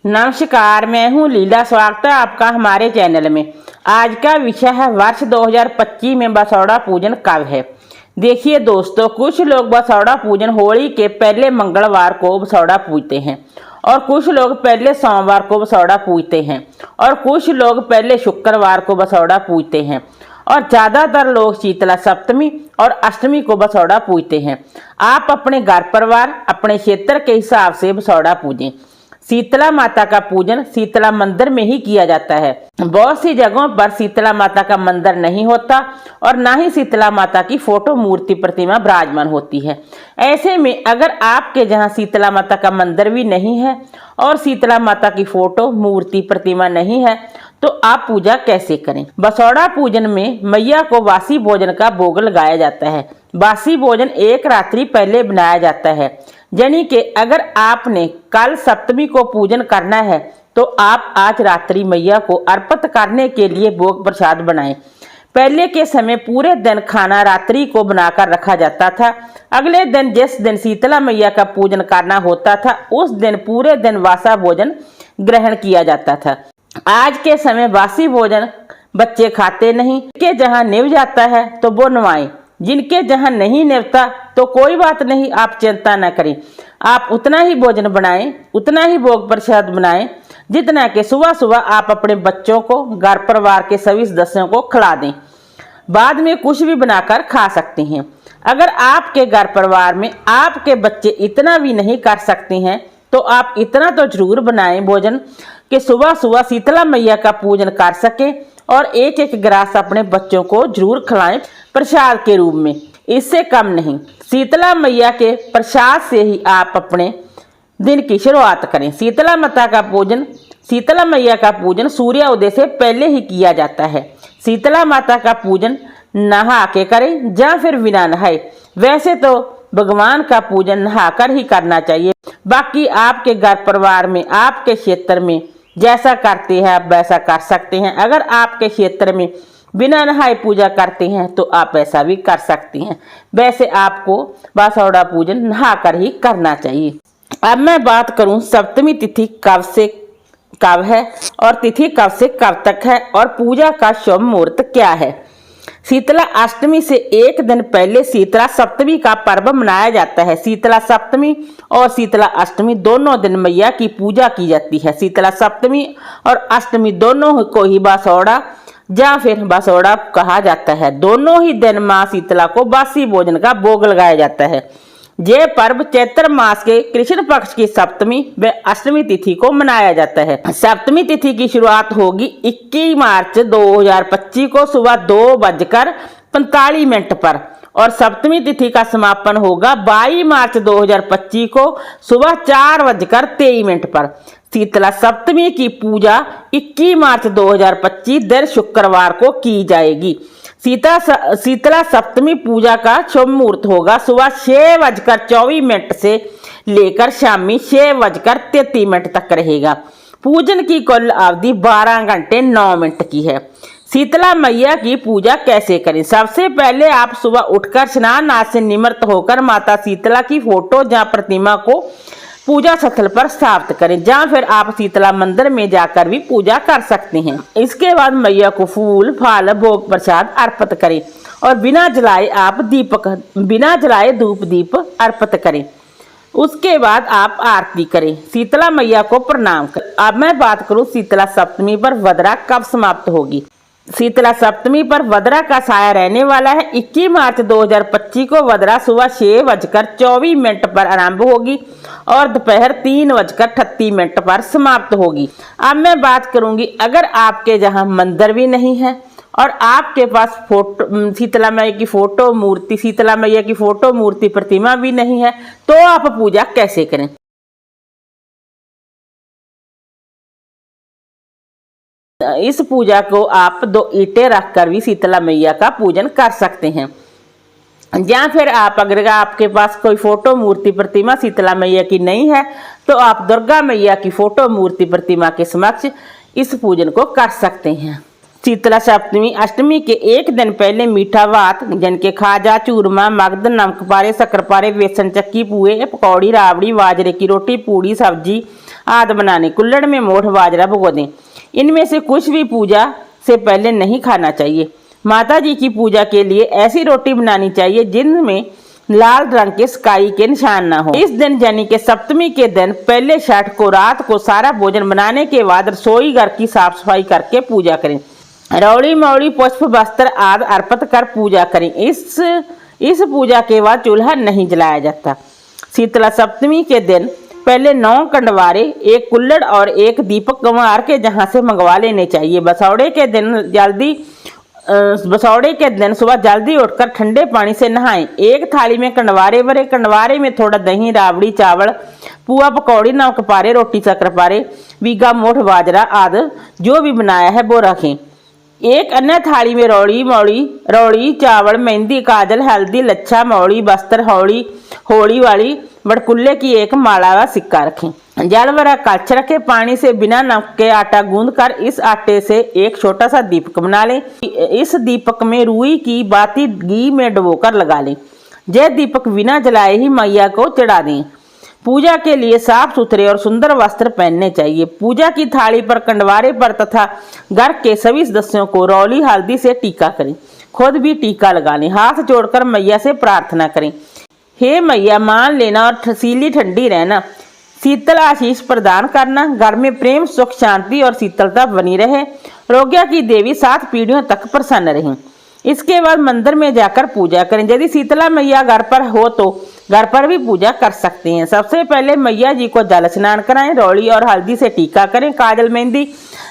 नमस्कार, मैं हूं लीला। स्वागत है आपका हमारे चैनल में। आज का विषय है वर्ष 2025 में बसौड़ा पूजन कब है। देखिए दोस्तों, कुछ लोग बसौड़ा पूजन होली के पहले मंगलवार को बसौड़ा पूजते हैं और कुछ लोग पहले सोमवार को बसौड़ा पूजते हैं और कुछ लोग पहले शुक्रवार को बसौड़ा पूजते हैं और ज़्यादातर लोग शीतला सप्तमी और अष्टमी को बसौड़ा पूजते हैं। आप अपने घर परिवार अपने क्षेत्र के हिसाब से बसौड़ा पूजें। शीतला माता का पूजन शीतला मंदिर में ही किया जाता है। बहुत सी जगहों पर शीतला माता का मंदिर नहीं होता और ना ही शीतला माता की फोटो मूर्ति प्रतिमा विराजमान होती है। ऐसे में अगर आपके जहां शीतला माता का मंदिर भी नहीं है और शीतला माता की फोटो मूर्ति प्रतिमा नहीं है तो आप पूजा कैसे करें। बसौड़ा पूजन में मैया को बासी भोजन का भोग लगाया जाता है। बासी भोजन एक रात्रि पहले बनाया जाता है, यानी कि अगर आपने कल सप्तमी को पूजन करना है तो आप आज रात्रि मैया को अर्पित करने के लिए भोग प्रसाद बनाएं। पहले के समय पूरे दिन खाना रात्रि को बनाकर रखा जाता था। अगले दिन जिस दिन शीतला मैया का पूजन करना होता था उस दिन पूरे दिन वासा भोजन ग्रहण किया जाता था। आज के समय बासी भोजन बच्चे खाते नहीं। के जहाँ निभ जाता है तो वो नवाएं, जिनके जहाँ नहीं निभता तो कोई बात नहीं, आप चिंता न करें। आप उतना ही भोजन बनाएं, उतना ही भोग प्रसाद बनाएं जितना कि सुबह सुबह आप अपने बच्चों को घर परिवार के सभी सदस्यों को खिला दें। बाद में कुछ भी बनाकर खा सकते हैं। अगर आपके घर परिवार में आपके बच्चे इतना भी नहीं कर सकते हैं तो आप इतना तो जरूर बनाएं भोजन कि सुबह सुबह शीतला मैया का पूजन कर सकें और एक एक गिलास अपने बच्चों को जरूर खिलाएं प्रसाद के रूप में, इससे कम नहीं। शीतला मैया के प्रसाद से ही आप अपने दिन की शुरुआत करें। शीतला मैया का पूजन सूर्य उदय से पहले ही किया जाता है। शीतला माता का पूजन नहा के करें या फिर बिना नहाए। वैसे तो भगवान का पूजन नहाकर ही करना चाहिए। बाकी आपके घर परिवार में आपके क्षेत्र में जैसा करते हैं आप वैसा कर सकते हैं। अगर आपके क्षेत्र में बिना नहाए पूजा करते हैं तो आप ऐसा भी कर सकते हैं। वैसे आपको बसौड़ा पूजन नहाकर ही करना चाहिए। अब मैं बात करूं सप्तमी तिथि कब से कब है और तिथि कब से कब तक है और पूजा का शुभ मुहूर्त क्या है। शीतला अष्टमी से एक दिन पहले शीतला सप्तमी का पर्व मनाया जाता है। शीतला सप्तमी और शीतला अष्टमी दोनों दिन मैया की पूजा की जाती है। शीतला सप्तमी और अष्टमी दोनों को ही बसौड़ा या फिर बसौड़ा कहा जाता है। दोनों ही दिन माँ शीतला को बासी भोजन का भोग लगाया जाता है। यह पर्व चैत्र मास के कृष्ण पक्ष की सप्तमी व अष्टमी तिथि को मनाया जाता है। सप्तमी तिथि की शुरुआत होगी 21 मार्च 2025 को सुबह 2:45 पर और सप्तमी तिथि का समापन होगा 22 मार्च 2025 को सुबह 4:23 पर। शीतला सप्तमी की पूजा 21 मार्च 2025 दिन शुक्रवार को की जाएगी। शीतला सप्तमी पूजा का शुभ मुहूर्त होगा सुबह 6:24 से लेकर शामी 6:33 तक रहेगा। पूजन की कुल अवधि 12 घंटे 9 मिनट की है। शीतला मैया की पूजा कैसे करें। सबसे पहले आप सुबह उठकर स्नान आदि से निवृत्त होकर माता शीतला की फोटो या प्रतिमा को पूजा स्थल पर स्थापित करें या फिर आप शीतला मंदिर में जाकर भी पूजा कर सकते हैं। इसके बाद मैया को फूल फल भोग प्रसाद अर्पित करें और बिना जलाए धूप दीप अर्पित करें। उसके बाद आप आरती करें, शीतला मैया को प्रणाम करें। अब मैं बात करूं शीतला सप्तमी पर वदरा कब समाप्त होगी। शीतला सप्तमी पर वदरा का साया रहने वाला है। 21 मार्च 2025 को वदरा सुबह 6:24 पर आरंभ होगी और दोपहर 3:38 पर समाप्त होगी। अब मैं बात करूंगी अगर आपके जहां मंदिर भी नहीं है और आपके पास शीतला मैया की फोटो मूर्ति प्रतिमा भी नहीं है तो आप पूजा कैसे करें। इस पूजा को आप 2 ईंटें रखकर भी शीतला मैया का पूजन कर सकते हैं या फिर अगर आपके पास कोई फोटो मूर्ति प्रतिमा शीतला मैया की नहीं है तो आप दुर्गा मैया की फोटो मूर्ति प्रतिमा के समक्ष इस पूजन को कर सकते हैं। शीतला सप्तमी अष्टमी के एक दिन पहले मीठा भात जिनके खाजा चूरमा मगध नमक पारे शक्कर पारे बेसन चक्की पुए पकौड़ी राबड़ी बाजरे की रोटी पूड़ी सब्जी आदि बनाने। कुल्हड़ में मोठ बाजरा भिगो दें। इनमें से कुछ भी पूजा से पहले नहीं खाना चाहिए। माता जी की पूजा के लिए ऐसी रोटी बनानी चाहिए जिनमें लाल रंग के स्काई के निशान ना हो। इस दिन यानी कि सप्तमी के दिन पहले छठ को रात को सारा भोजन बनाने के बाद रसोई घर की साफ सफाई करके पूजा करें। रौड़ी मौड़ी पुष्प वस्त्र आदि अर्पित कर पूजा करें। इस पूजा के बाद चूल्हा नहीं जलाया जाता। शीतला सप्तमी के दिन पहले 9 कंडवारे, 1 कुल्हड़ और 1 दीपक कुम्हार के जहाँ से मंगवा लेने चाहिए। बसौड़े के दिन सुबह जल्दी उठकर ठंडे पानी से नहाएं। एक थाली में कंडवारे भरे, कंडवारे में थोड़ा दही, राबड़ी, चावल, पुआ, पकौड़ी, नमक पारे, रोटी, शक्कर पारे, बीघा, मोठ बाजरा आदि जो भी बनाया है वो रखें। एक अन्य थाली में रौड़ी, चावल, मेहंदी, काजल, हल्दी, लच्छा, मौड़ी, बस्तर, होली वाली बड़कुल्ले की एक माला व सिक्का रखें। जल भरा कलछ रखें। पानी से बिना नमक के आटा गूंद कर इस आटे से एक छोटा सा दीपक बना लें। इस दीपक में रुई की बाती घी में डुबोकर लगा लें। यह दीपक बिना जलाए ही मैया को चढ़ा दें। पूजा के लिए साफ सुथरे और सुंदर वस्त्र पहनने चाहिए। पूजा की थाली पर, कंडवारे पर तथा घर के सभी सदस्यों को रौली हल्दी से टीका करें। खुद भी टीका लगा लें। हाथ जोड़कर मैया से प्रार्थना करें, हे मैया मान लेना और शीली ठंडी रहना, शीतल आशीष प्रदान करना, घर में प्रेम, सुख, शांति और शीतलता बनी रहे, रोग्या की देवी 7 पीढ़ियों तक प्रसन्न रहें। इसके बाद मंदिर में जाकर पूजा करें। यदि शीतला मैया घर पर हो तो घर पर भी पूजा कर सकते हैं। सबसे पहले मैया जी को जल स्नान कराएं, रौली और हल्दी से टीका करें, काजल, मेहंदी,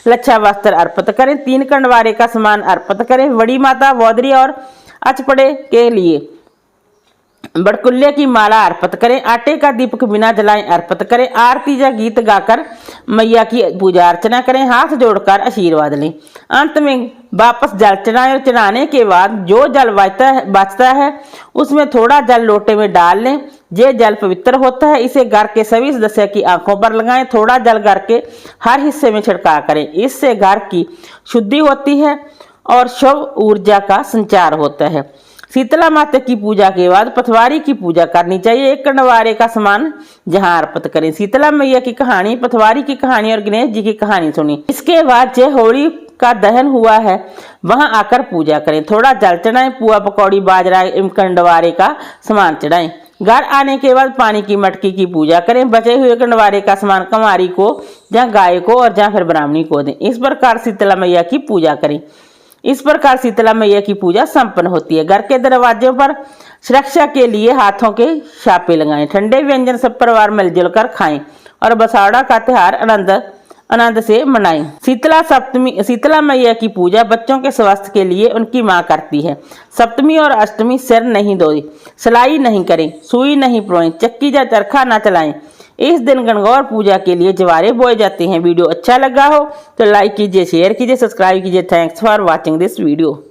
लच्छा वस्त्र अर्पित करें, 3 कंडवारे का सामान अर्पित करें। बड़ी माता, बौदरी और अचपड़े के लिए बड़कुल्ले की माला अर्पित करें। आटे का दीपक बिना जलाएं अर्पित करें। आरती या गीत गाकर मैया की पूजा अर्चना करें। हाथ जोड़कर आशीर्वाद लें। अंत में वापस जल चढ़ाएं और चढ़ाने के बाद जो जल बचता है उसमें थोड़ा जल लोटे में डाल लें। ये जल पवित्र होता है। इसे घर के सभी सदस्य की आंखों पर लगाएं। थोड़ा जल घर के हर हिस्से में छिड़काव करें। इससे घर की शुद्धि होती है और शुभ ऊर्जा का संचार होता है। शीतला माता की पूजा के बाद पथवारी की पूजा करनी चाहिए। 1 कंडवारे का सामान जहां अर्पित करें। शीतला मैया की कहानी, पथवारी की कहानी और गणेश जी की कहानी सुनी। इसके बाद जो होली का दहन हुआ है वहां आकर पूजा करें। थोड़ा जल चढ़ाएं, पुआ, पकौड़ी, बाजरा एवं कंडवारे का सामान चढ़ाएं। घर आने के बाद पानी की मटकी की पूजा करें। बचे हुए कंडवारे का सामान कुमारी को या गाय को और या फिर ब्राह्मणी को दें। इस प्रकार शीतला मैया की पूजा करें। इस प्रकार शीतला मैया की पूजा संपन्न होती है। घर के दरवाजों पर सुरक्षा के लिए हाथों के छापे लगाएं। ठंडे व्यंजन सब परिवार मिलजुल कर खाएं और बसौड़ा का त्योहार आनंद से मनाएं। शीतला मैया की पूजा बच्चों के स्वास्थ्य के लिए उनकी मां करती है। सप्तमी और अष्टमी सिर नहीं धोएं, सिलाई नहीं करें, सुई नहीं परोएं, चक्की या चरखा न चलाएं। इस दिन गणगौर पूजा के लिए जवारे बोए जाते हैं। वीडियो अच्छा लगा हो तो लाइक कीजिए, शेयर कीजिए, सब्सक्राइब कीजिए। Thanks for watching this video.